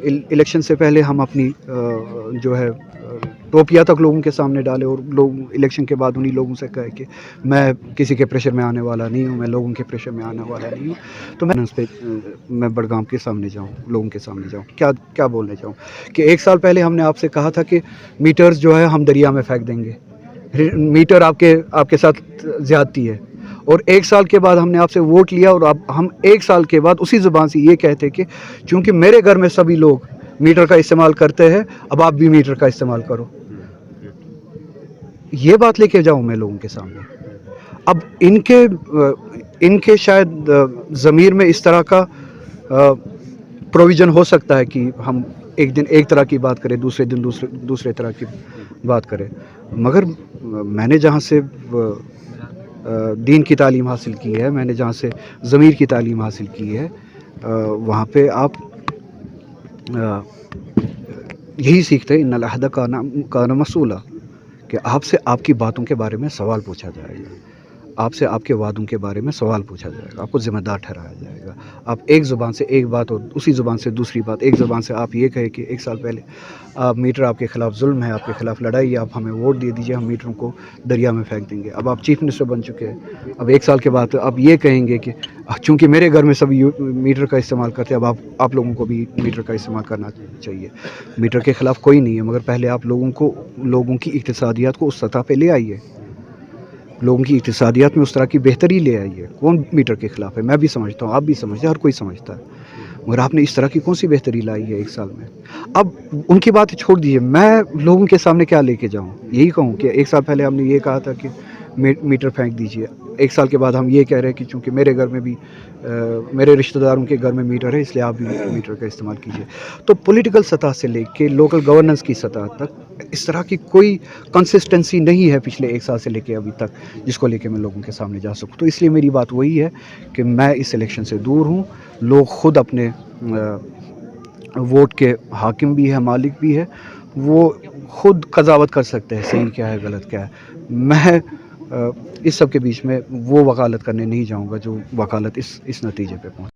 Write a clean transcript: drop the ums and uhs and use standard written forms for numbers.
Election سے پہلے ہم اپنی جو ہے ٹوپیاں تک لوگوں کے سامنے ڈالے اور لوگ الیکشن کے بعد انہی لوگوں سے کہے کہ میں کسی کے پریشر میں آنے والا نہیں ہوں، میں لوگوں کے پریشر میں آنے والا نہیں ہوں، تو میں اس پہ میں بڑگام کے سامنے جاؤں، لوگوں کے سامنے جاؤں، کیا بولنے جاؤں کہ 1 سال پہلے ہم نے آپ سے کہا تھا کہ میٹرز جو ہے ہم دریا میں پھینک دیں گے، میٹر آپ کے ساتھ زیادتی ہے، اور 1 سال کے بعد ہم نے آپ سے ووٹ لیا اور اب ہم 1 سال کے بعد اسی زبان سے یہ کہتے کہ چونکہ میرے گھر میں سبھی لوگ میٹر کا استعمال کرتے ہیں، اب آپ بھی میٹر کا استعمال کرو. یہ بات لے کے جاؤں میں لوگوں کے سامنے. اب ان کے شاید ضمیر میں اس طرح کا پروویژن ہو سکتا ہے کہ ہم ایک دن ایک طرح کی بات کریں، دوسرے دن دوسرے طرح کی بات کریں، مگر میں نے جہاں سے دین کی تعلیم حاصل کی ہے، میں نے جہاں سے ضمیر کی تعلیم حاصل کی ہے، وہاں پہ آپ یہی سیکھتے ہیں ان العہد کان مسئولا، کہ آپ سے آپ کی باتوں کے بارے میں سوال پوچھا جائے گا، آپ سے آپ کے وعدوں کے بارے میں سوال پوچھا جائے گا، آپ کو ذمہ دار ٹھہرایا جائے گا. آپ ایک زبان سے ایک بات اور اسی زبان سے دوسری بات، ایک زبان سے آپ یہ کہے کہ 1 سال پہلے آپ میٹر آپ کے خلاف ظلم ہے، آپ کے خلاف لڑائی ہے، آپ ہمیں ووٹ دے دیجئے، ہم میٹروں کو دریا میں پھینک دیں گے. اب آپ چیف منسٹر بن چکے ہیں، اب 1 سال کے بعد آپ یہ کہیں گے کہ چونکہ میرے گھر میں سب میٹر کا استعمال کرتے ہیں، اب آپ لوگوں کو بھی میٹر کا استعمال کرنا چاہیے. میٹر کے خلاف کوئی نہیں ہے، مگر پہلے آپ لوگوں کی اقتصادیات کو اس سطح پہ لے آئیے، لوگوں کی اقتصادیات میں اس طرح کی بہتری لے آئیے. کون میٹر کے خلاف ہے؟ میں بھی سمجھتا ہوں، آپ بھی سمجھتے ہیں، ہر کوئی سمجھتا ہے، مگر آپ نے اس طرح کی کون سی بہتری لائی ہے 1 سال میں؟ اب ان کی باتیں چھوڑ دیجیے، میں لوگوں کے سامنے کیا لے کے جاؤں؟ یہی کہوں کہ 1 سال پہلے ہم نے یہ کہا تھا کہ میٹر پھینک دیجیے، 1 سال کے بعد ہم یہ کہہ رہے ہیں کہ چونکہ میرے گھر میں بھی میرے رشتہ داروں کے گھر میں میٹر ہے، اس لیے آپ بھی میٹر کا استعمال کیجیے. تو پولیٹیکل سطح سے لے کے لوکل گورننس کی سطح تک اس طرح کی کوئی کنسسٹنسی نہیں ہے پچھلے 1 سال سے لے کے ابھی تک جس کو لے کے میں لوگوں کے سامنے جا سکوں. تو اس لیے میری بات وہی ہے کہ میں اس الیکشن سے دور ہوں. لوگ خود اپنے ووٹ کے حاکم بھی ہے، مالک بھی ہے، وہ خود قضاوت کر سکتے ہیں صحیح کیا ہے غلط کیا ہے. میں اس سب کے بیچ میں وہ وکالت کرنے نہیں جاؤں گا جو وکالت اس نتیجے پہ پہنچ